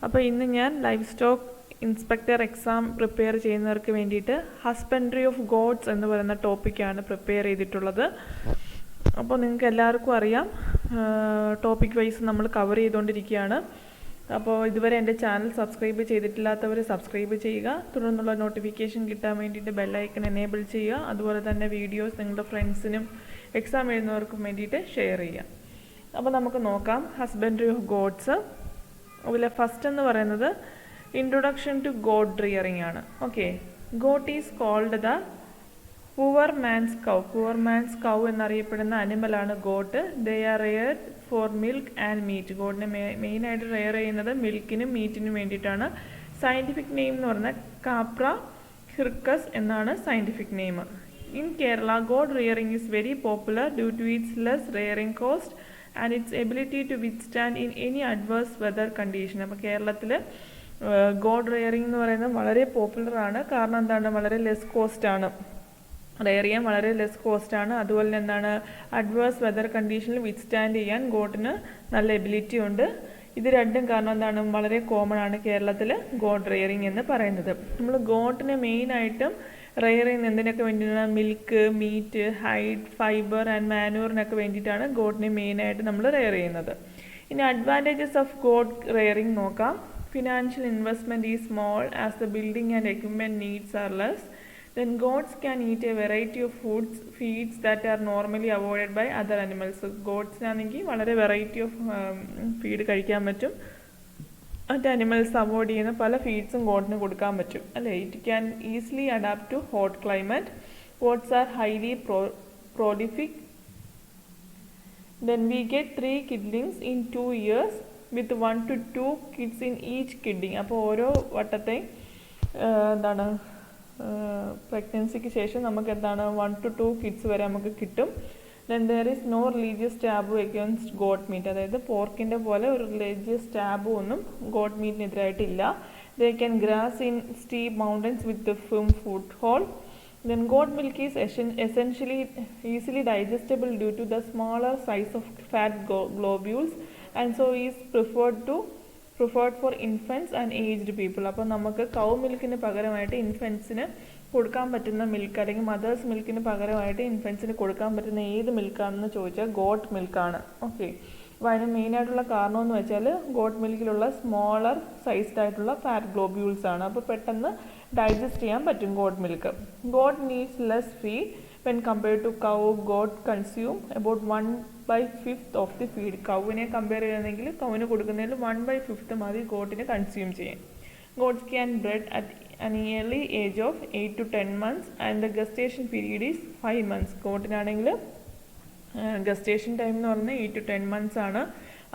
അപ്പോൾ ഇന്ന് ഞാൻ life stock inspector exam prepare ചെയ്യുന്നവർക്ക് വേണ്ടിയിട്ട് ഹസ്ബൻഡറി ഓഫ് ഗോഡ്സ് എന്ന് പറയുന്ന ടോപ്പിക്കാണ് പ്രിപ്പയർ ചെയ്തിട്ടുള്ളത്. അപ്പോൾ നിങ്ങൾക്ക് എല്ലാവർക്കും അറിയാം, ടോപ്പിക് വൈസ് നമ്മൾ കവർ ചെയ്തുകൊണ്ടിരിക്കുകയാണ്. അപ്പോൾ ഇതുവരെ എൻ്റെ ചാനൽ സബ്സ്ക്രൈബ് ചെയ്തിട്ടില്ലാത്തവർ സബ്സ്ക്രൈബ് ചെയ്യുക, തുടർന്നുള്ള നോട്ടിഫിക്കേഷൻ കിട്ടാൻ വേണ്ടിയിട്ട് ബെല്ലൈക്കൺ എനേബിൾ ചെയ്യുക. അതുപോലെ തന്നെ വീഡിയോസ് നിങ്ങളുടെ ഫ്രണ്ട്സിനും എക്സാം എഴുതുന്നവർക്കും വേണ്ടിയിട്ട് ഷെയർ ചെയ്യുക. അപ്പോൾ നമുക്ക് നോക്കാം ഹസ്ബൻഡറി ഓഫ് ഗോഡ്സ്. അതിൽ ഫസ്റ്റ് എന്ന് പറയുന്നത് ഇൻട്രൊഡക്ഷൻ ടു ഗോഡ് റിയറിംഗ് ആണ്. Okay, goat is called the poor man's cow. Poor man's cow എന്നറിയപ്പെടുന്ന അനിമലാണ് goat. They are reared for milk and meat. ഗോട്ടിനെ മെയിനായിട്ട് റെയർ ചെയ്യുന്നത് മിൽക്കിനും മീറ്റിനും വേണ്ടിയിട്ടാണ്. സയൻറ്റിഫിക് നെയിം എന്ന് പറഞ്ഞാൽ കാപ്ര ഹിർക്കസ് എന്നാണ് scientific name. In Kerala goat rearing is very popular due to its less rearing cost and its ability to withstand in any adverse weather condition. അപ്പോൾ കേരളത്തിൽ God rearing എന്ന് പറയുന്നത് വളരെ പോപ്പുലറാണ്. കാരണം എന്താണ്, വളരെ ലെസ് കോസ്റ്റാണ്, റെയർ ചെയ്യാൻ വളരെ ലെസ് കോസ്റ്റാണ്. അതുപോലെ തന്നെ എന്താണ്, അഡ്വേഴ്സ് വെതർ കണ്ടീഷനിൽ വിത്ത്സ്റ്റാൻഡ് ചെയ്യാൻ ഗോട്ടിന് നല്ല എബിലിറ്റി ഉണ്ട്. ഇത് രണ്ടും കാരണം എന്താണ്, വളരെ കോമൺ ആണ് കേരളത്തിൽ ഗോഡ് റെയറിംഗ് എന്ന് പറയുന്നത്. നമ്മൾ ഗോട്ടിനെ മെയിനായിട്ടും റെയർ ചെയ്യുന്ന എന്തിനൊക്കെ വേണ്ടിയിട്ടാണ്, milk, meat, hide, fibre and മാനൂറിനൊക്കെ വേണ്ടിയിട്ടാണ് ഗോട്ടിനെ മെയിനായിട്ട് നമ്മൾ റെയർ ചെയ്യുന്നത്. ഇനി അഡ്വാൻറ്റേജസ് ഓഫ് ഗോഡ് റെയറിംഗ് നോക്കാം. Financial investment is small as the building and equipment needs are less. Then goats can eat a variety of feeds that are normally avoided by other animals. ഗോഡ്സിനാണെങ്കിൽ വളരെ variety of feed കഴിക്കാൻ പറ്റും. മറ്റ് animals avoid ചെയ്യുന്ന പല ഫീഡ്സും ഗോട്ടിന് കൊടുക്കാൻ പറ്റും, അല്ലേ. It can easily adapt to hot climate. Goats are highly prolific. Then we get 3 kidlings in 2 years with 1 to 2 kids in each kidling. അപ്പോൾ ഓരോ വട്ടത്തെ എന്താണ് പ്രഗ്നൻസിക്ക് ശേഷം നമുക്ക് എന്താണ് 1 to 2 കിഡ്സ് വരെ നമുക്ക് കിട്ടും. Then there is no religious taboo against goat meat. അതായത് പോർക്കിൻ്റെ പോലെ ഒരു റിലീജിയസ് ടാബു ഒന്നും ഗോട്ട് മീറ്റിനെതിരായിട്ടില്ല. They can graze in steep mountains with firm foothold. Then goat milk is essentially easily digestible due to the smaller size of fat globules and so is preferred for infants and aged people. അപ്പോൾ നമുക്ക് കൗ മിൽക്കിന് പകരമായിട്ട് ഇൻഫൻസിന് കൊടുക്കാൻ പറ്റുന്ന milk അല്ലെങ്കിൽ mothers മിൽക്കിന് പകരമായിട്ട് ഇൻഫൻസിന് കൊടുക്കാൻ പറ്റുന്ന ഏത് മിൽക്കാണെന്ന് ചോദിച്ചാൽ ഗോട്ട് മിൽക്കാണ്. ഓക്കെ, അപ്പോൾ അതിന് മെയിനായിട്ടുള്ള കാരണം എന്ന് വെച്ചാൽ ഗോട്ട് മിൽക്കിലുള്ള സ്മോളർ സൈസ്ഡ് ആയിട്ടുള്ള ഫാറ്റ് ഗ്ലോബ്യൂൾസ് ആണ്. അപ്പോൾ പെട്ടെന്ന് ഡൈജസ്റ്റ് ചെയ്യാൻ പറ്റും goat milk. Goat needs less feed when compared to cow. Goat consume about 1/5 of the feed. കൗവിനെ കമ്പയർ ചെയ്യുകയാണെങ്കിൽ കൗവിന് കൊടുക്കുന്നതിൽ 1/5 മതി ഗോട്ടിന് കൺസ്യൂം ചെയ്യാൻ. Goats can breed at an early age of 8 to 10 months and the gestation period is 5 months. ഗോട്ടിനാണെങ്കിൽ gestation time എന്ന് പറഞ്ഞാൽ 8 to 10 months ആണ്.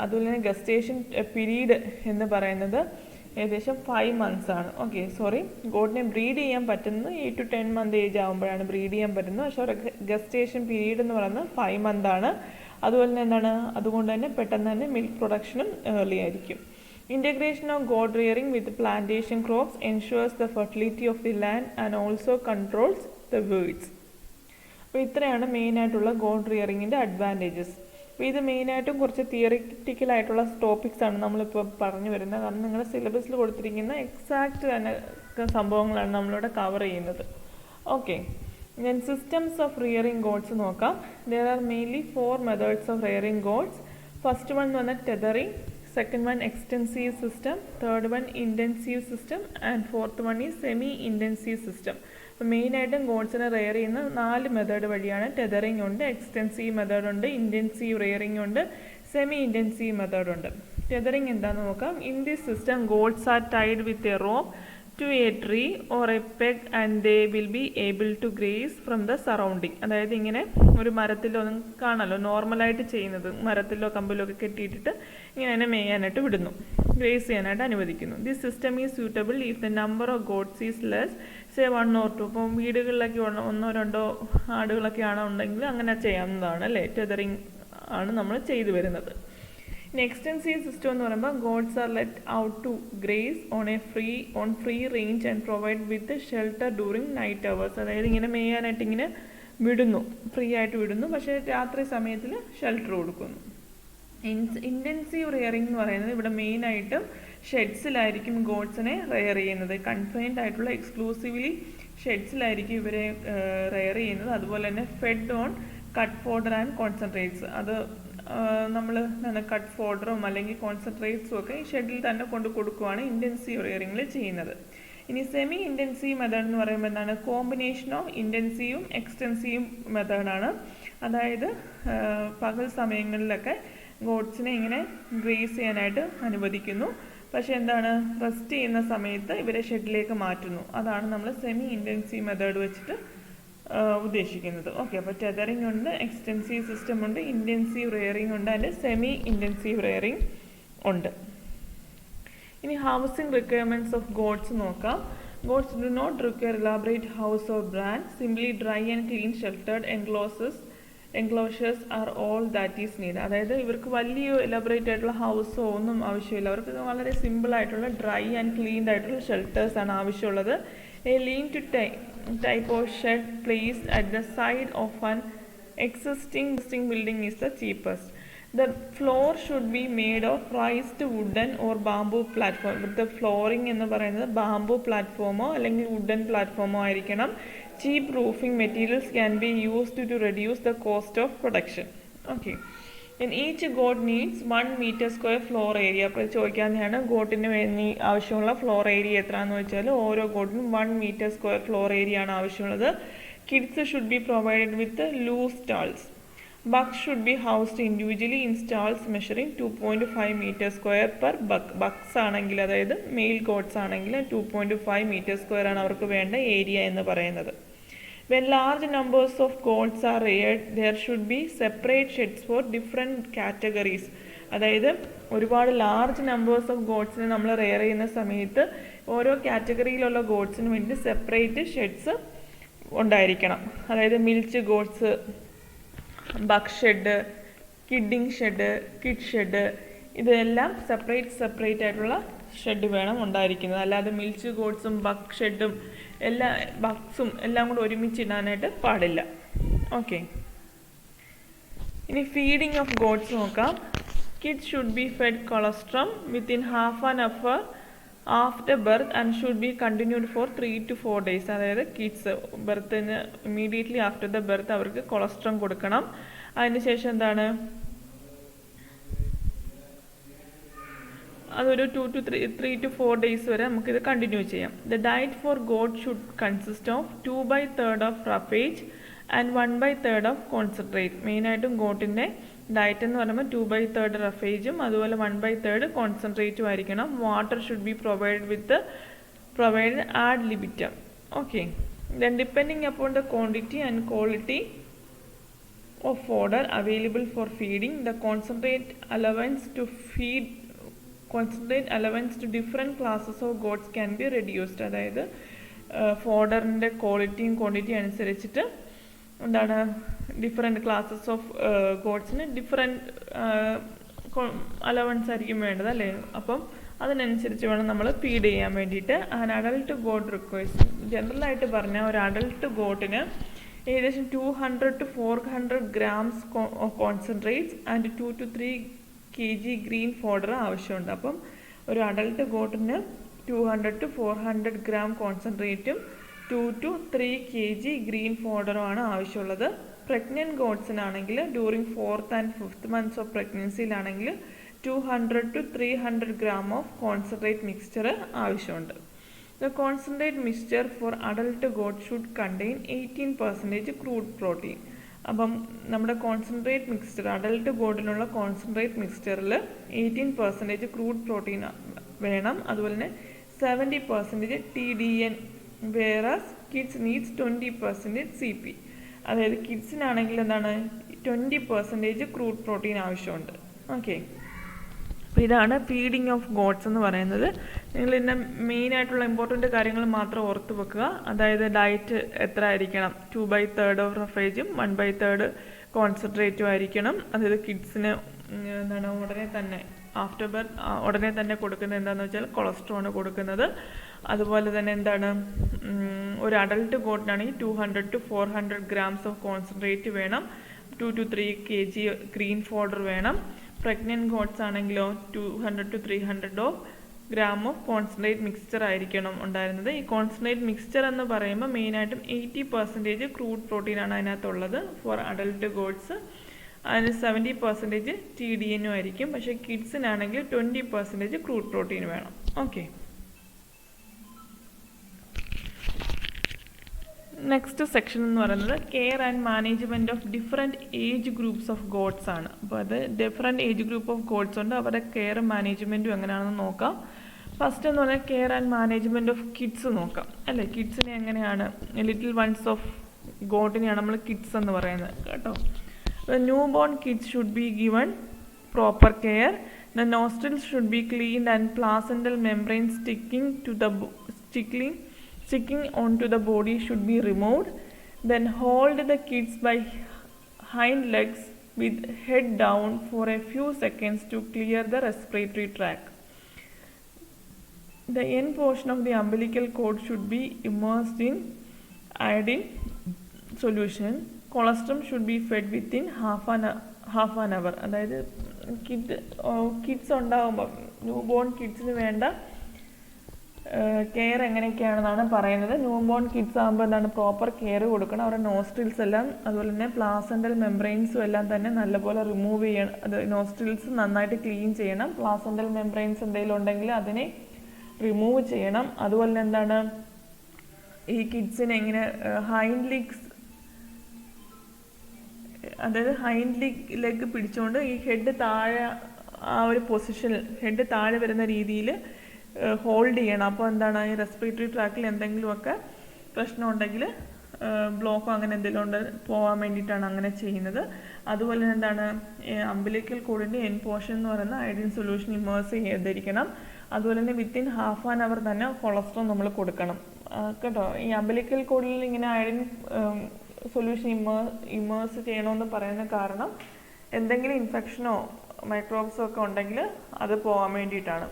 അതുപോലെ തന്നെ ഗസ്റ്റേഷൻ പീരീഡ് എന്ന് പറയുന്നത് ഏകദേശം 5 months ആണ്. ഓക്കെ, ഗോട്ടിനെ ബ്രീഡ് ചെയ്യാൻ പറ്റുന്നത് 8 to 10 month ഏജ് ആകുമ്പോഴാണ് ബ്രീഡ് ചെയ്യാൻ പറ്റുന്നത്. പക്ഷേ ഗസ്റ്റേഷൻ പീരീഡ് എന്ന് പറയുന്നത് 5 month ആണ്. അതുപോലെ തന്നെ എന്താണ്, അതുകൊണ്ട് തന്നെ പെട്ടെന്ന് തന്നെ മിൽക്ക് പ്രൊഡക്ഷനും ഏർലി ആയിരിക്കും. Integration of goat rearing with plantation crops ensures the fertility of the land and also controls the weeds. അപ്പോൾ ഇത്രയാണ് മെയിനായിട്ടുള്ള ഗോട്ട് റിയറിങ്ങിൻ്റെ അഡ്വാൻറ്റേജസ്. അപ്പോൾ ഇത് മെയിനായിട്ടും കുറച്ച് തിയറിറ്റിക്കലായിട്ടുള്ള ടോപ്പിക്സ് ആണ് നമ്മളിപ്പോൾ പറഞ്ഞു വരുന്നത്. കാരണം നിങ്ങളുടെ സിലബസിൽ കൊടുത്തിരിക്കുന്ന എക്സാക്റ്റ് തന്നെ സംഭവങ്ങളാണ് നമ്മളിവിടെ കവർ ചെയ്യുന്നത്. ഓക്കെ, ഞാൻ സിസ്റ്റംസ് ഓഫ് റിയറിംഗ് ഗോട്ട്സ് നോക്കാം. There are mainly 4 methods of rearing goats. First one എന്ന് പറഞ്ഞാൽ tethering, second one extensive system, third one intensive system and fourth one is semi intensive system. അപ്പോൾ മെയിനായിട്ടും ഗോഡ്സിനെ rare ചെയ്യുന്ന 4 method വഴിയാണ്. Tethering ഉണ്ട്, extensive method ഉണ്ട്, intensive rearing ഉണ്ട്, semi intensive method ഉണ്ട്. ടെതറിങ് എന്താണെന്ന് നോക്കാം. In this system goats are tied with a rope to a tree or a peg and they will be able to graze from the surrounding. അതായത് ഇങ്ങനെ ഒരു മരത്തിലോ കാണാമല്ലോ നോർമലായിട്ട് ചെയ്യുന്നത്, മരത്തിലോ കമ്പിലോ ഒക്കെ കെട്ടിയിട്ടിട്ട് ഇങ്ങനെ തന്നെ മേയാനായിട്ട് വിടുന്നു, ഗ്രേസ് ചെയ്യാനായിട്ട് അനുവദിക്കുന്നു. This system is suitable if the number of goats is less, say 1 or 2. ഇപ്പം വീടുകളിലൊക്കെ 1 or 2 ആടുകളൊക്കെ ആണോ ഉണ്ടെങ്കിൽ അങ്ങനെ ചെയ്യാവുന്നതാണ്, അല്ലേ. ടെതറിങ് ആണ് നമ്മൾ ചെയ്തു വരുന്നത്. In extensive system എന്ന് പറയുമ്പോൾ goats are let out to graze on free range and provide with shelter during night hours. അതായത് ഇങ്ങനെ മേയാനായിട്ട് ഇങ്ങനെ വിടുന്നു, ഫ്രീ ആയിട്ട് വിടുന്നു, പക്ഷേ രാത്രി സമയത്തിൽ ഷെൽട്ടർ കൊടുക്കുന്നു. ഇൻറ്റൻസീവ് റിയറിംഗ് എന്ന് പറയുന്നത് ഇവിടെ മെയിനായിട്ടും ഷെഡ്സിലായിരിക്കും ഗോഡ്സിനെ റെയർ ചെയ്യുന്നത്. കൺഫൈൻഡ് ആയിട്ടുള്ള എക്സ്ക്ലൂസീവ്ലി ഷെഡ്സിലായിരിക്കും ഇവരെ റെയർ ചെയ്യുന്നത്. അതുപോലെ തന്നെ fed on cut fodder and concentrates. അത് നമ്മൾ കട്ട് ഫോഡറും അല്ലെങ്കിൽ കോൺസെൻട്രേറ്റ്സും ഒക്കെ ഈ ഷെഡിൽ തന്നെ കൊണ്ട് കൊടുക്കുകയാണ് ഇൻറ്റൻസീവ് റെയറിങ്ങിൽ ചെയ്യുന്നത്. ഇനി സെമി ഇൻറ്റൻസീവ് മെത്തേഡ് എന്ന് പറയുമ്പോൾ എന്താണ്? കോമ്പിനേഷൻ ഓഫ് ഇൻറ്റൻസീവും എക്സ്റ്റെൻസീവും മെത്തേഡാണ്. അതായത് പകൽ സമയങ്ങളിലൊക്കെ ഗോഡ്സിനെ ഇങ്ങനെ ഗ്രേസ് ചെയ്യാനായിട്ട് അനുവദിക്കുന്നു. പക്ഷെ എന്താണ്? റെസ്റ്റ് ചെയ്യുന്ന സമയത്ത് ഇവരെ ഷെഡിലേക്ക് മാറ്റുന്നു. അതാണ് നമ്മൾ സെമി ഇൻറ്റൻസീവ് മെത്തേഡ് വെച്ചിട്ട് ഉദ്ദേശിക്കുന്നത്. ഓക്കെ, അപ്പോൾ ടെതറിങ് ഉണ്ട്, എക്സ്റ്റെൻസീവ് സിസ്റ്റം ഉണ്ട്, ഇൻറ്റൻസീവ് റെയറിങ് ഉണ്ട്, അതിൻ്റെ സെമി ഇൻറ്റൻസീവ് റെയറിങ് ഉണ്ട്. ഇനി ഹൗസിംഗ് റിക്വയർമെൻറ്റ്സ് ഓഫ് ഗോഡ്സ് നോക്കാം. Goats do not require elaborate house or brand. Simply dry and clean sheltered enclosures are all that is need. അതായത് ഇവർക്ക് വലിയ എലാബറേറ്റ് ആയിട്ടുള്ള ഹൗസോ ഒന്നും ആവശ്യമില്ല. അവർക്ക് വളരെ സിമ്പിൾ ആയിട്ടുള്ള ഡ്രൈ ആൻഡ് ക്ലീൻഡ് ആയിട്ടുള്ള ഷെൽട്ടേഴ്സ് ആണ് ആവശ്യമുള്ളത്. A lean to type of shed placed at the side of an existing building is the cheapest. The floor should be made of raised wooden or bamboo platform. The flooring എന്ന് പറയുന്നത് bamboo പ്ലാറ്റ്ഫോമോ അല്ലെങ്കിൽ wooden പ്ലാറ്റ്ഫോമോ ആയിരിക്കണം. Cheap roofing materials can be used to reduce the cost of production. Okay. And each goat needs 1 meter square floor area. അപ്പോൾ ചോദിക്കാവുന്നതാണ് ഗോട്ടിന് വേണ്ടി ആവശ്യമുള്ള floor area എത്രയാണെന്ന് വെച്ചാൽ ഓരോ ഗോട്ടിനും 1 meter square floor area ആണ് ആവശ്യമുള്ളത്. Kids should be provided with loose stalls. Bucks should be housed individually in stalls measuring 2.5 meter square per buck. Bucks ആണെങ്കിൽ, അതായത് മെയിൽ ഗോട്ട്സ് ആണെങ്കിൽ 2.5 meter square ആണ് അവർക്ക് വേണ്ട ഏരിയ എന്ന് പറയുന്നത്. When large numbers of goats are reared, there should be separate sheds for different categories. അതായത് ഒരുപാട് ലാർജ് നമ്പേഴ്സ് ഓഫ് ഗോഡ്സിനെ നമ്മൾ റെയർ ചെയ്യുന്ന സമയത്ത് ഓരോ കാറ്റഗറിയിലുള്ള ഗോഡ്സിന് വേണ്ടി സെപ്പറേറ്റ് ഷെഡ്സ് ഉണ്ടായിരിക്കണം. അതായത് milch goats, buck shed, kidding shed, kid shed, ഇതെല്ലാം സെപ്പറേറ്റ് ആയിട്ടുള്ള ഷെഡ് വേണം ഉണ്ടായിരിക്കുന്നത്. അല്ലാതെ മിൽച്ച് ഗോഡ്സും ബക്ക് ഷെഡും ബക്സും എല്ലാം കൂടെ ഒരുമിച്ച് ഇടാനായിട്ട് പാടില്ല. ഓക്കെ, ഇനി ഫീഡിങ് ഓഫ് ഗോഡ്സ് നോക്കാം. Kids should be fed colostrum within half an hour after birth and should be continued for 3 to 4 days. അതായത് കിഡ്സ് ബർത്തിന് ഇമ്മീഡിയറ്റ്ലി ആഫ്റ്റർ ദ ബർത്ത് അവർക്ക് കൊളസ്ട്രം കൊടുക്കണം. അതിനുശേഷം എന്താണ്? അതൊരു 3 to 4 days വരെ നമുക്കിത് കണ്ടിന്യൂ ചെയ്യാം. The diet for God should consist of 2/3 of roughage and 1/3 of concentrate. മെയിനായിട്ടും ഗോട്ടിൻ്റെ ഡയറ്റ് എന്ന് പറയുമ്പോൾ 2/3 റഫേജും അതുപോലെ 1/3 കോൺസെൻട്രേറ്റും ആയിരിക്കണം. Water should be provided ad libitum. Okay, then depending upon the quantity and quality of fodder available for feeding, the concentrate allowance to different classes of goats can be reduced. അതായത് ഫോഡറിൻ്റെ ക്വാളിറ്റിയും quantity അനുസരിച്ചിട്ട് എന്താണ് different classes of ഗോഡ്സിന് different allowance ആയിരിക്കും വേണ്ടത് അല്ലേ. അപ്പം അതിനനുസരിച്ച് വേണം നമ്മൾ ഫീഡ് ചെയ്യാൻ വേണ്ടിയിട്ട്. ആൻ അഡൾട്ട് ഗോഡ് റിക്വയർസ്, ജനറലായിട്ട് പറഞ്ഞാൽ ഒരു അഡൾട്ട് ഗോട്ടിന് ഏകദേശം 200 to 400 grams concentrates and 2 to 3 kg green fodder ആവശ്യമുണ്ട്. അപ്പം ഒരു അഡൾട്ട് ഗോട്ടിന് 200 to 400 gram കോൺസെൻട്രേറ്റും 2 to 3 kg ഗ്രീൻ ഫോഡറുമാണ് ആവശ്യമുള്ളത്. പ്രഗ്നൻറ്റ് ഗോട്ട്സിനാണെങ്കിൽ during 4th and 5th months of പ്രഗ്നൻസിയിലാണെങ്കിൽ 200 to 300 gram of concentrate mixture ആവശ്യമുണ്ട്. The concentrate mixture for adult goat should contain 18% crude protein. അപ്പം നമ്മുടെ കോൺസെൻട്രേറ്റ് മിക്സ്ചർ അഡൾട്ട് ഗോഡിനുള്ള കോൺസെൻട്രേറ്റ് മിക്സ്ചറിൽ 18% ക്രൂഡ് പ്രോട്ടീൻ വേണം. അതുപോലെ തന്നെ 70% TDN, whereas kids needs 20% CP. അതായത് കിഡ്സിനാണെങ്കിൽ എന്താണ് 20% ക്രൂഡ് പ്രോട്ടീൻ ആവശ്യമുണ്ട്. ഓക്കെ, അപ്പോൾ ഇതാണ് ഫീഡിങ് ഓഫ് ഗോഡ്സ് എന്ന് പറയുന്നത്. നിങ്ങൾ ഇതിൻ്റെ മെയിനായിട്ടുള്ള ഇമ്പോർട്ടൻ്റ് കാര്യങ്ങൾ മാത്രം ഓർത്ത് വെക്കുക. അതായത് ഡയറ്റ് എത്ര ആയിരിക്കണം? 2/3 ഓഫ് റഫേജും 1/3 കോൺസെൻട്രേറ്റും ആയിരിക്കണം. അതായത് കിഡ്സിന് എന്താണ് ഉടനെ തന്നെ ആഫ്റ്റർ ബർത്ത് ഉടനെ തന്നെ കൊടുക്കുന്നത് എന്താണെന്ന് വെച്ചാൽ കൊളസ്ട്രോൾ കൊടുക്കുന്നത്. അതുപോലെ തന്നെ എന്താണ് ഒരു അഡൾട്ട് ഗോട്ടിനാണെങ്കിൽ 200 to 400 grams ഓഫ് കോൺസെൻട്രേറ്റ് വേണം. 2 to 3 kg ഗ്രീൻ ഫോഡർ വേണം. പ്രഗ്നൻറ്റ് ഗോട്ട്സ് ആണെങ്കിലോ 200 to 300 of gram of concentrate mixture ആയിരിക്കണം ഉണ്ടായിരുന്നത്. ഈ കോൺസെൻട്രേറ്റ് മിക്സ്ചർ എന്ന് പറയുമ്പോൾ മെയിനായിട്ടും 80% ക്രൂഡ് പ്രോട്ടീൻ ആണ് അതിനകത്തുള്ളത് ഫോർ അഡൽട്ട് ഗോഡ്സ്. അതിന് 70% TDN ആയിരിക്കും. പക്ഷേ കിഡ്സിനാണെങ്കിൽ 20% ക്രൂഡ് പ്രോട്ടീൻ വേണം. ഓക്കെ, നെക്സ്റ്റ് സെക്ഷൻ എന്ന് പറയുന്നത് care and management of different age groups of goats ആണ്. അപ്പോൾ അത് different age group of goats ഉണ്ട്, അവരുടെ കെയറും മാനേജ്മെൻറ്റും എങ്ങനെയാണെന്ന് നോക്കാം. ഫസ്റ്റ് എന്ന് പറഞ്ഞാൽ care and management of kids നോക്കാം അല്ലേ. കിഡ്സിനെ എങ്ങനെയാണ്, ലിറ്റിൽ വൺസ് ഓഫ് ഗോഡിനെയാണ് നമ്മൾ കിഡ്സ് എന്ന് പറയുന്നത് കേട്ടോ. New born kids should be given proper care. The nostrils should be cleaned and placental membrane sticking onto the body should be removed. Then hold the kids by hind legs with head down for a few seconds to clear the respiratory tract. The end portion of the umbilical cord should be immersed in iodine solution. Colostrum should be fed within half an hour. അതായത് kids ഉണ്ടാകുമ്പോൾ new born കിഡ്സിന് വേണ്ട care എങ്ങനെയൊക്കെയാണെന്നാണ് പറയുന്നത്. New born kids ആകുമ്പോൾ എന്താണ് proper care കൊടുക്കണം. അവരുടെ nostrils എല്ലാം അതുപോലെ തന്നെ പ്ലാസെന്റൽ മെംബ്രെയിൻസും എല്ലാം തന്നെ നല്ലപോലെ റിമൂവ് ചെയ്യണം. അത് നോസ്ട്രിൽസ് നന്നായിട്ട് ക്ലീൻ ചെയ്യണം. പ്ലാസെന്റൽ മെംബ്രെയിൻസ് എന്തെങ്കിലും ഉണ്ടെങ്കിൽ അതിനെ റിമൂവ് ചെയ്യണം. അതുപോലെ തന്നെ എന്താണ് ഈ കിഡ്സിനെ എങ്ങനെ ഹൈൻഡ് ലെഗ്സ്, അതായത് ഹൈൻഡ് ലെഗ് പിടിച്ചുകൊണ്ട് ഈ ഹെഡ് താഴെ ആ ഒരു പൊസിഷനിൽ ഹെഡ് താഴെ വരുന്ന രീതിയിൽ ഹോൾഡ് ചെയ്യണം. അപ്പോൾ എന്താണ് ഈ റെസ്പിറേറ്ററി ട്രാക്കിൽ എന്തെങ്കിലുമൊക്കെ പ്രശ്നം ഉണ്ടെങ്കിൽ ബ്ലോക്കോ അങ്ങനെ എന്തെങ്കിലും ഉണ്ട് പോകാൻ വേണ്ടിയിട്ടാണ് അങ്ങനെ ചെയ്യുന്നത്. അതുപോലെ എന്താണ് അംബിലിക്കൽ കോഡിൻ്റെ എൻ പോർഷൻ എന്ന് പറയുന്ന അയഡിൻ സൊല്യൂഷൻ ഇമേഴ്സ് ചെയ്തിരിക്കണം. അതുപോലെ തന്നെ വിത്തിൻ ഹാഫ് ആൻ അവർ തന്നെ കൊളസ്ട്രോൾ നമ്മൾ കൊടുക്കണം കേട്ടോ. ഈ അംബിലിക്കൽ കോഡിൽ ഇങ്ങനെ അയഡിൻ സൊല്യൂഷൻ ഇമേഴ്സ് ചെയ്യണമെന്ന് പറയുന്ന കാരണം എന്തെങ്കിലും ഇൻഫെക്ഷനോ മൈക്രോബ്സോ ഒക്കെ ഉണ്ടെങ്കിൽ അത് പോകാൻ വേണ്ടിയിട്ടാണ്.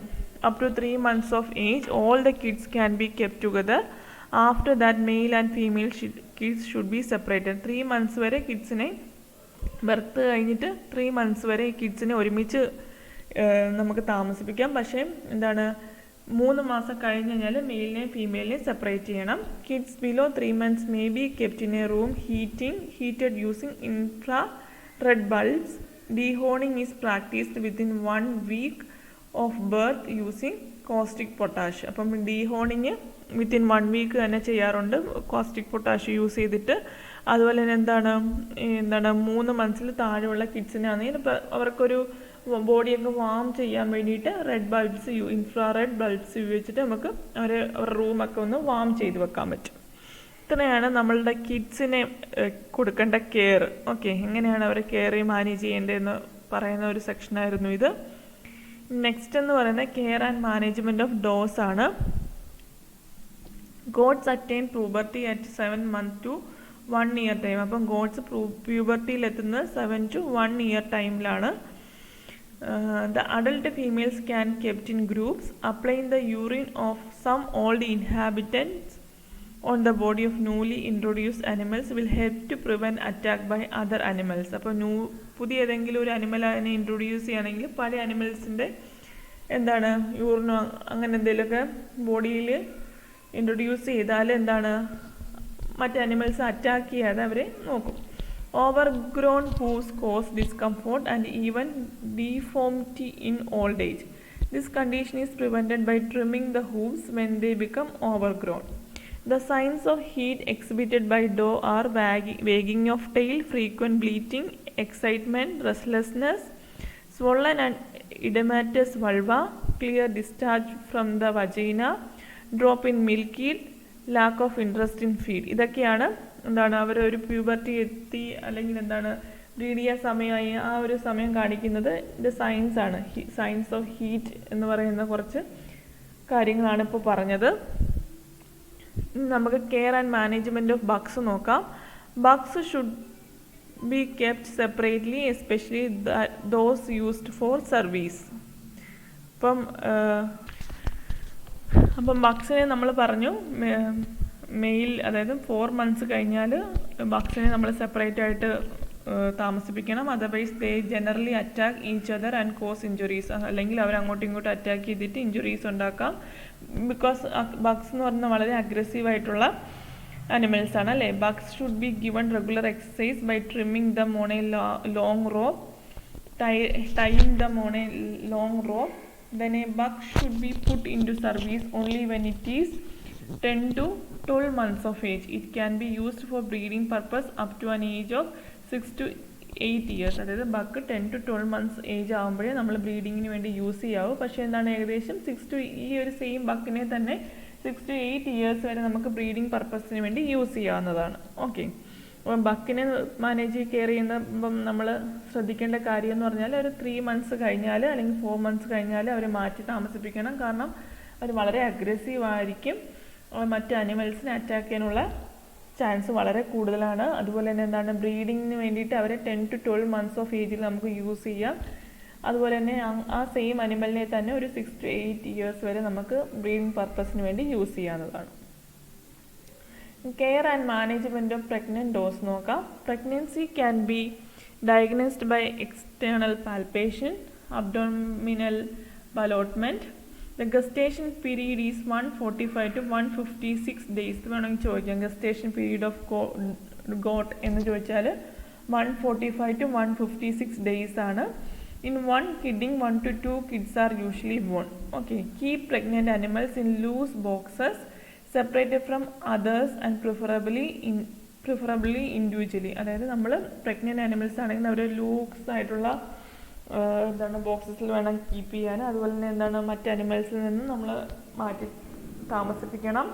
Up to 3 months of age, all the kids can be kept together. After that, male and female kids should be separated. 3 months വരെ കിഡ്സിനെ ബർത്ത് കഴിഞ്ഞിട്ട് 3 months വരെ ഈ കിഡ്സിനെ ഒരുമിച്ച് നമുക്ക് താമസിപ്പിക്കാം. പക്ഷേ എന്താണ് 3 മാസം കഴിഞ്ഞ് കഴിഞ്ഞാൽ മെയിലിനെയും ഫീമെയിലിനെയും സെപ്പറേറ്റ് ചെയ്യണം. Kids below 3 months may be kept in a room heated using infrared bulbs. Dehorning is practiced within 1 week of birth using caustic potash. അപ്പം ഡീഹോണിങ് വിത്തിൻ 1 week തന്നെ ചെയ്യാറുണ്ട് കോസ്റ്റിക് പൊട്ടാഷ് യൂസ് ചെയ്തിട്ട്. അതുപോലെ തന്നെ എന്താണ് 3 months താഴെയുള്ള കിഡ്സിനെ ആണെങ്കിൽ ഇപ്പം അവർക്കൊരു ബോഡിയൊക്കെ വാം ചെയ്യാൻ വേണ്ടിയിട്ട് ഇൻഫ്രാറെഡ് ബൾബ്സ് ഉപയോഗിച്ചിട്ട് നമുക്ക് അവരുടെ റൂമൊക്കെ ഒന്ന് വാം ചെയ്ത് വെക്കാൻ പറ്റും. ഇത്രയാണ് നമ്മളുടെ കിഡ്സിനെ കൊടുക്കേണ്ട കെയർ. ഓക്കെ, എങ്ങനെയാണ് അവരെ കെയർ മാനേജ് ചെയ്യേണ്ടതെന്ന് പറയുന്ന ഒരു സെക്ഷനായിരുന്നു ഇത്. നെക്സ്റ്റ് എന്ന് പറയുന്നത് care and management of does ആണ്. Goats attain puberty at 7 months to 1 year time. അപ്പം ഗോഡ്സ് പ്യൂബർട്ടിയിലെത്തുന്നത് 7 to 1 year ടൈമിലാണ്. The adult females can kept in groups. Applying the urine of some old inhabitants on the body of newly introduced animals will help to prevent attack by other animals. അപ്പോൾ പുതിയ ഏതെങ്കിലും ഒരു animal അതിനെ introduce ചെയ്യുകയാണെങ്കിൽ പല അനിമൽസിൻ്റെ എന്താണ് യൂറിനോ അങ്ങനെ എന്തെങ്കിലുമൊക്കെ ബോഡിയിൽ ഇൻട്രൊഡ്യൂസ് ചെയ്താൽ എന്താണ് മറ്റ് അനിമൽസ് അറ്റാക്ക് ചെയ്യാതെ അവരെ നോക്കും. Overgrown hooves cause discomfort and even deformity in old age. This condition is prevented by trimming the hooves when they become overgrown. The signs of heat exhibited by doe are wagging of tail, frequent bleating, excitement, restlessness, swollen and edematous vulva, clear discharge from the vagina, drop in milk yield, lack of interest in feed. ഇതൊക്കെയാണ് എന്താണ് അവരൊരു puberty എത്തി അല്ലെങ്കിൽ എന്താണ് breed ചെയ്യാൻ സമയമായി ആ ഒരു സമയം കാണിക്കുന്നത് ഇത് സൈൻസ് ആണ്. സൈൻസ് ഓഫ് ഹീറ്റ് എന്ന് പറയുന്ന കുറച്ച് കാര്യങ്ങളാണ് ഇപ്പോൾ പറഞ്ഞത്. നമുക്ക് care and management of bucks നോക്കാം. Bucks should be kept separately, especially those used for service. അപ്പം ബഗ്സിനെ നമ്മൾ പറഞ്ഞു മെയിൽ, അതായത് 4 months കഴിഞ്ഞാൽ ബഗ്സിനെ നമ്മൾ സെപ്പറേറ്റ് ആയിട്ട് താമസിപ്പിക്കണം. Otherwise they generally attack each other and cause injuries. അല്ലെങ്കിൽ അവർ അങ്ങോട്ടും ഇങ്ങോട്ടും അറ്റാക്ക് ചെയ്തിട്ട് ഇഞ്ചുറീസ് ഉണ്ടാക്കാം. ബിക്കോസ് ബഗ്സ് എന്ന് പറഞ്ഞാൽ വളരെ അഗ്രസീവായിട്ടുള്ള അനിമൽസ് ആണ് അല്ലേ. Bucks should be given regular exercise by trimming them on a long rope, tying them on a long rope. Then a bug should be put into service only when it is 10 to 12 months of age. It can be used for breeding purpose up to an age of 6 to 8 years. അതായത് bug 10 to 12 months age ആകുമ്പോഴേ നമ്മൾ ബ്രീഡിങ്ങിന് വേണ്ടി use ചെയ്യാവൂ. പക്ഷേ എന്താണ്, ഏകദേശം ഈ ഒരു സെയിം ബക്കിനെ തന്നെ 6 to 8 years വരെ നമുക്ക് ബ്രീഡിങ് പർപ്പസിന് വേണ്ടി യൂസ് ചെയ്യാവുന്നതാണ്. ഓക്കെ, അപ്പം ബക്കിനെ കെയർ ചെയ്യുമ്പം നമ്മൾ ശ്രദ്ധിക്കേണ്ട കാര്യം എന്ന് പറഞ്ഞാൽ ഒരു 3 months കഴിഞ്ഞാൽ അല്ലെങ്കിൽ 4 months കഴിഞ്ഞാൽ അവരെ മാറ്റി താമസിപ്പിക്കണം. കാരണം അവർ വളരെ അഗ്രസീവ് ആയിരിക്കും, മറ്റ് അനിമൽസിനെ അറ്റാക്ക് ചെയ്യാനുള്ള ചാൻസ് വളരെ കൂടുതലാണ്. അതുപോലെ തന്നെ എന്താണ്, ബ്രീഡിങ്ങിന് വേണ്ടിയിട്ട് അവരെ 10 to 12 months ഓഫ് ഏജിൽ നമുക്ക് യൂസ് ചെയ്യാം. അതുപോലെ തന്നെ ആ സെയിം അനിമലിനെ തന്നെ ഒരു 6 to 8 years വരെ നമുക്ക് ബ്രീഡിങ് പർപ്പസിന് വേണ്ടി യൂസ് ചെയ്യാവുന്നതാണ്. Care and management of pregnant does നോക്കാം. Pregnancy can be diagnosed by external palpation, abdominal ballottement. The gestation period is 145 to 156 days. ഇത് വേണമെങ്കിൽ ചോദിക്കാം, ഗസ്റ്റേഷൻ പീരീഡ് ഓഫ് ഗോട്ട് എന്ന് ചോദിച്ചാൽ 145 to 156 days ആണ്. In one kidding, 1 to 2 kids are usually born. Okay, keep pregnant animals in loose boxes separated from others and preferably individually. അതായത് നമ്മൾ pregnant animals ആണെങ്കിൽ അവർ loose ആയിട്ടുള്ള ബോക്സസിൽ വേണം കീപ്പ് ചെയ്യാൻ. അതുപോലെ തന്നെ മറ്റ് അനിമൽസിൽ നിന്ന് നമ്മൾ മാറ്റി താമസിപ്പിക്കണം.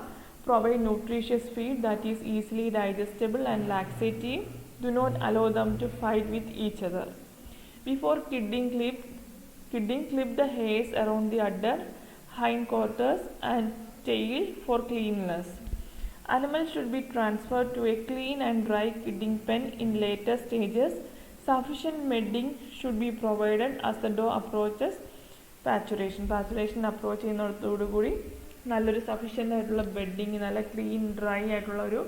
Provide nutritious feed that is easily digestible and laxative. Do not allow them to fight with each other. Before kidding, clip the hairs around the udder, hindquarters and tail for cleanliness. Animals should be transferred to a clean and dry kidding pen in later stages. Sufficient bedding should be provided as the dog approaches paturation. Paturation approach ചെയ്യുന്നതോടുകൂടി നല്ലൊരു sufficient ആയിട്ടുള്ള bedding, നല്ല clean dry ആയിട്ടുള്ള ഒരു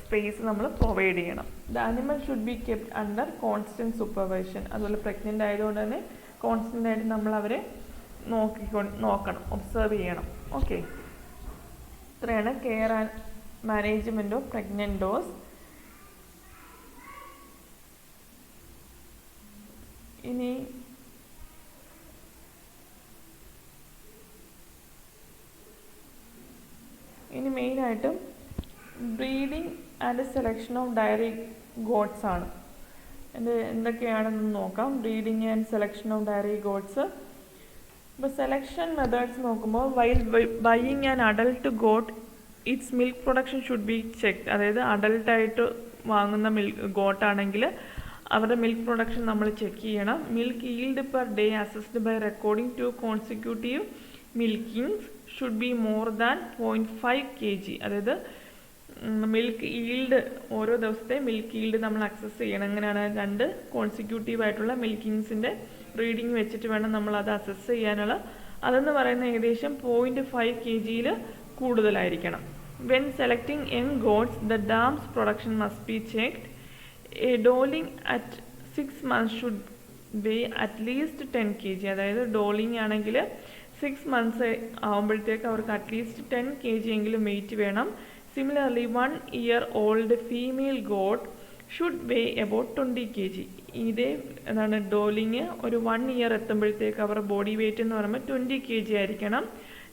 space നമ്മൾ provide ചെയ്യണം. The animal should be kept under constant supervision. അതുപോലെ pregnant ആയതുകൊണ്ട് തന്നെ കോൺസ്റ്റൻ്റ് ആയിട്ട് നമ്മൾ അവരെ നോക്കണം, ഒബ്സർവ് ചെയ്യണം. ഓക്കെ, ഇത്രയാണ് care and management of pregnant does. ഇനി മെയിനായിട്ടും breeding and selection of dairy goats ആണ്. എന്തൊക്കെയാണെന്ന് നോക്കാം. Breeding and selection of dairy goats. ഇപ്പോൾ സെലക്ഷൻ മെത്തേഡ്സ് നോക്കുമ്പോൾ, while buying an adult goat its milk production should be check. അതായത് അഡൽട്ടായിട്ട് വാങ്ങുന്ന ഗോട്ടാണെങ്കിൽ അവരുടെ മിൽക്ക് പ്രൊഡക്ഷൻ നമ്മൾ ചെക്ക് ചെയ്യണം. Milk yield per day assessed by recording 2 consecutive milkings should be more than 0.5 kg. അതായത് മിൽക്ക് ഈൽഡ്, ഓരോ ദിവസത്തെ മിൽക്ക് ഈൽഡ് നമ്മൾ അക്സസ് ചെയ്യണം. എങ്ങനെയാണ്, 2 കോൺസിക്യൂട്ടീവ് ആയിട്ടുള്ള മിൽക്കിങ്സിൻ്റെ റീഡിങ് വെച്ചിട്ട് വേണം നമ്മൾ അത് അസസ് ചെയ്യാനുള്ള. അതെന്ന് പറയുന്നത് ഏകദേശം 0.5 kg കൂടുതലായിരിക്കണം. When selecting young goats the dam's production must be checked. A doeling at 6 months should be at least 10 kg. അതായത് ഡോളിങ് ആണെങ്കിൽ 6 months ആകുമ്പോഴത്തേക്ക് അവർക്ക് അറ്റ്ലീസ്റ്റ് 10 kg എങ്കിലും വെയിറ്റ് വേണം. Similarly, 1 year old female goat should weigh about 20 kg. ഇതേ എന്താണ്, doling ഒരു 1 year എത്തുമ്പോഴത്തേക്ക് അവരുടെ ബോഡി വെയിറ്റ് എന്ന് പറയുമ്പോൾ 20 kg ആയിരിക്കണം.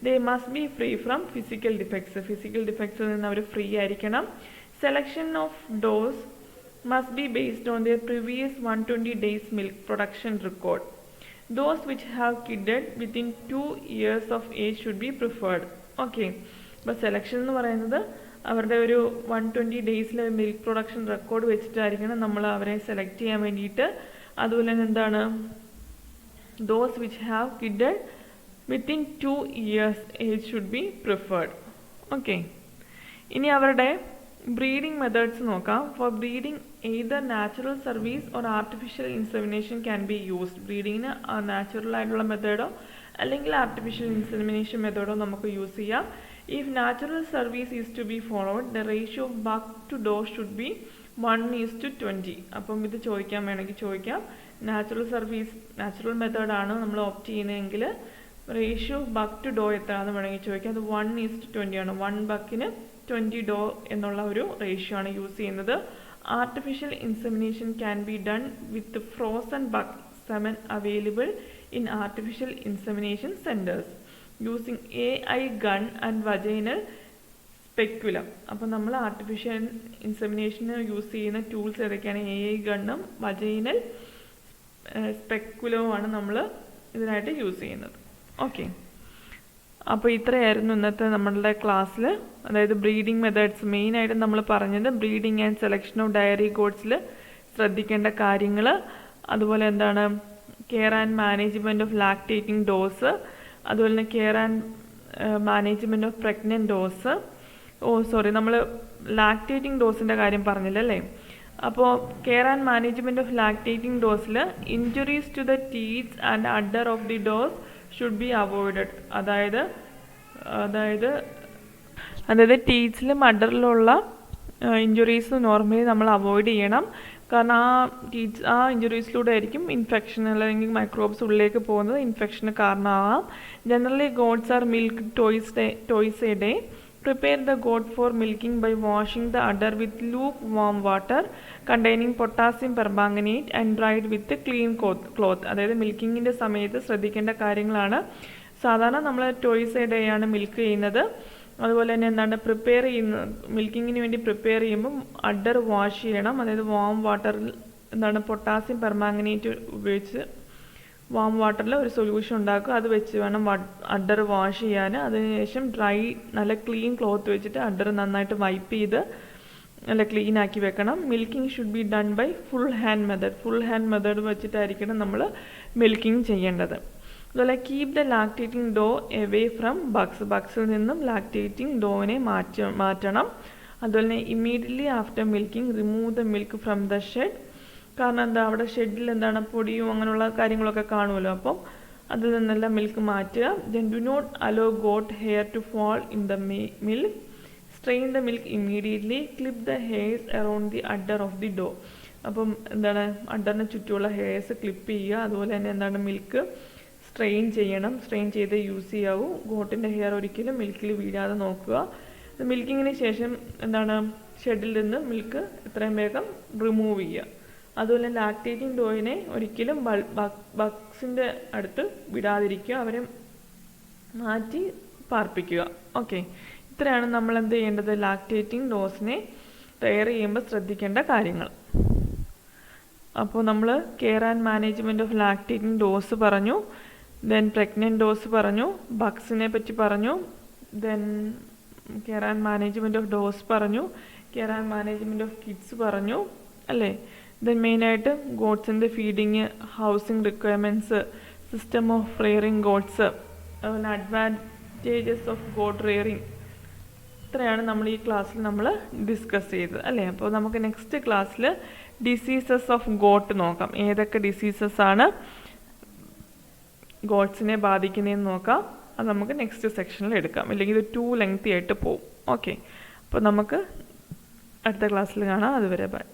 They must be free from physical defects. Physical ഡിഫക്ട്സിൽ നിന്ന് അവർ ഫ്രീ ആയിരിക്കണം. Selection of does must be based on their previous 120 days milk production record. Those which have kidded within 2 years of age should be preferred. Okay, അപ്പോൾ selection എന്ന് പറയുന്നത് അവരുടെ ഒരു 120 days milk production record വെച്ചിട്ടായിരിക്കണം നമ്മൾ അവരെ select ചെയ്യാൻ വേണ്ടിയിട്ട്. അതുപോലെ തന്നെ എന്താണ്, does which have kidded within 2 years age should be preferred. Okay, ഇനി അവരുടെ ബ്രീഡിംഗ് മെത്തേഡ്സ് നോക്കാം. For breeding either natural service or artificial insemination can be used. ബ്രീഡിങ്ങിന് നാച്ചുറൽ ആയിട്ടുള്ള മെത്തേഡോ അല്ലെങ്കിൽ ആർട്ടിഫിഷ്യൽ ഇൻസെമിനേഷൻ മെത്തേഡോ നമുക്ക് യൂസ് ചെയ്യാം. If natural service is to be followed, the ratio of buck to doe should be 1:20. അപ്പം ഇത് ചോദിക്കാൻ വേണമെങ്കിൽ ചോദിക്കാം. നാച്ചുറൽ മെത്തേഡാണ് നമ്മൾ ഓപ്റ്റ് ചെയ്യുന്നതെങ്കിൽ റേഷ്യോ ബക്ക് ടു ഡോ എത്രയാണെന്ന് വേണമെങ്കിൽ ചോദിക്കാം. അത് 1:20 ആണ്. 1 ബക്കിന് 20 ഡോ എന്നുള്ള ഒരു റേഷ്യോ ആണ് യൂസ് ചെയ്യുന്നത്. Artificial insemination can be done with frozen buck semen available in artificial insemination centres using AI gun and vaginal speculum. അപ്പം നമ്മൾ ആർട്ടിഫിഷ്യൽ ഇൻസെമിനേഷന് യൂസ് ചെയ്യുന്ന ടൂൾസ് ഏതൊക്കെയാണ്? AI ഗണ്ണും വജൈനൽ സ്പെക്കുലവുമാണ് നമ്മൾ ഇതിനായിട്ട് യൂസ് ചെയ്യുന്നത്. ഓക്കെ, അപ്പോൾ ഇത്രയായിരുന്നു ഇന്നത്തെ നമ്മളുടെ ക്ലാസ്സിൽ. അതായത് ബ്രീഡിംഗ് മെത്തേഡ്സ് മെയിനായിട്ട് നമ്മൾ പറഞ്ഞത് breeding and selection of dairy ഗോഡ്സിൽ ശ്രദ്ധിക്കേണ്ട കാര്യങ്ങൾ, അതുപോലെ എന്താണ് care and management of lactating does, അതുപോലെ തന്നെ care and management of pregnant does. നമ്മൾ ലാക്ടേറ്റിംഗ് ഡോസിൻ്റെ കാര്യം പറഞ്ഞില്ലല്ലേ. അപ്പോൾ care and management of lactating ഡോസിൽ injuries to the teats and udder of the does should be avoided. അതായത് ടീത്ത്സിലും അഡറിലുള്ള ഇഞ്ചുറീസ് നോർമലി നമ്മൾ അവോയ്ഡ് ചെയ്യണം. കാരണം ആ ഇഞ്ചുറീസിലൂടെ ആയിരിക്കും ഇൻഫെക്ഷൻ അല്ലെങ്കിൽ മൈക്രോബ്സ് ഉള്ളിലേക്ക് പോകുന്നത്, ഇൻഫെക്ഷന് കാരണമാകാം. Generally goats are milk twice a day. Prepare the goat for milking by washing the udder with lukewarm water containing potassium permanganate and dried with a clean cloth. അതായത് മിൽക്കിങ്ങിൻ്റെ സമയത്ത് ശ്രദ്ധിക്കേണ്ട കാര്യങ്ങളാണ്. സാധാരണ നമ്മൾ ടോയ്സ് എ ഡേ ആണ് milk ചെയ്യുന്നത്. അതുപോലെ തന്നെ മിൽക്കിങ്ങിന് വേണ്ടി പ്രിപ്പയർ ചെയ്യുമ്പോൾ അഡർ വാഷ് ചെയ്യണം. അതായത് വാം വാട്ടറിൽ പൊട്ടാസ്യം പെർമാംഗനേറ്റ് ഉപയോഗിച്ച് വാം വാട്ടറിൽ ഒരു സൊല്യൂഷൻ ഉണ്ടാക്കുക. അത് വെച്ച് വേണം അഡർ വാഷ് ചെയ്യാൻ. അതിനുശേഷം നല്ല ക്ലീൻ ക്ലോത്ത് വെച്ചിട്ട് അഡർ നന്നായിട്ട് വൈപ്പ് ചെയ്ത് നല്ല ക്ലീൻ ആക്കി വെക്കണം. Milking should be done by full hand method വെച്ചിട്ടായിരിക്കണം നമ്മൾ മിൽക്കിംഗ് ചെയ്യേണ്ടത്. അതുപോലെ keep the lactating doe away from ബക്സിൽ നിന്നും ലാക്ടേറ്റിംഗ് ഡോവിനെ മാറ്റണം. അതുപോലെ തന്നെ immediately after milking remove the milk from the shed. കാരണം അവിടെ ഷെഡിൽ പൊടിയും അങ്ങനെയുള്ള കാര്യങ്ങളൊക്കെ കാണുമല്ലോ, അപ്പം അതിൽ നിന്നെല്ലാം മിൽക്ക് മാറ്റുക. Then do not allow goat hair to fall in the milk. Strain the milk immediately. Clip the hairs around the udder of the doe. അപ്പം അഡറിന് ചുറ്റുമുള്ള ഹെയർസ് ക്ലിപ്പ് ചെയ്യുക. അതുപോലെ തന്നെ മിൽക്ക് സ്ട്രെയിൻ ചെയ്യണം. സ്ട്രെയിൻ ചെയ്ത് യൂസ് ചെയ്യാവൂ. ഗോട്ടിൻ്റെ ഹെയർ ഒരിക്കലും മിൽക്കിൽ വീഴാതെ നോക്കുക. മിൽക്കിങ്ങിന് ശേഷം ഷെഡിൽ നിന്ന് മിൽക്ക് എത്രയും വേഗം റിമൂവ് ചെയ്യുക. അതുപോലെ ലാക്ടേറ്റിംഗ് ഡോയിനെ ഒരിക്കലും ബക്സിൻ്റെ അടുത്ത് വിടാതിരിക്കുക, അവരെ മാറ്റി പാർപ്പിക്കുക. ഓക്കെ, ഇത്രയാണ് നമ്മൾ എന്ത് ചെയ്യേണ്ടത്? ലാക്ടേറ്റിംഗ് ഡോസിനെ തയ്യാർ ചെയ്യുമ്പോൾ ശ്രദ്ധിക്കേണ്ട കാര്യങ്ങൾ. അപ്പോൾ നമ്മൾ care and management of lactating does പറഞ്ഞു, ദെൻ പ്രഗ്നൻറ്റ് ഡോസ് പറഞ്ഞു, ബക്സിനെ പറ്റി പറഞ്ഞു, then care and management of does പറഞ്ഞു, care and management of kids പറഞ്ഞു അല്ലേ. ദെൻ മെയിനായിട്ട് ഗോഡ്സിൻ്റെ feeding, housing requirements, system of rearing goats, അതുപോലെ അഡ്വാൻറ്റേജസ് ഓഫ് ഗോഡ് റെയറിങ്. ഇത്രയാണ് നമ്മൾ ഈ ക്ലാസ്സിൽ നമ്മൾ ഡിസ്കസ് ചെയ്തത് അല്ലേ. അപ്പോൾ നമുക്ക് നെക്സ്റ്റ് ക്ലാസ്സിൽ ഡിസീസസ് ഓഫ് ഗോട്ട് നോക്കാം. ഏതൊക്കെ ഡിസീസസ് ആണ് ഗോഡ്സിനെ ബാധിക്കുന്നതെന്ന് നോക്കാം. അത് നമുക്ക് നെക്സ്റ്റ് സെക്ഷനിൽ എടുക്കാം, ഇല്ലെങ്കിൽ ഇത് ടു ലെങ്തി ആയിട്ട് പോവും. ഓക്കെ, അപ്പോൾ നമുക്ക് അടുത്ത ക്ലാസ്സിൽ കാണാം. അതുവരെ ബൈ.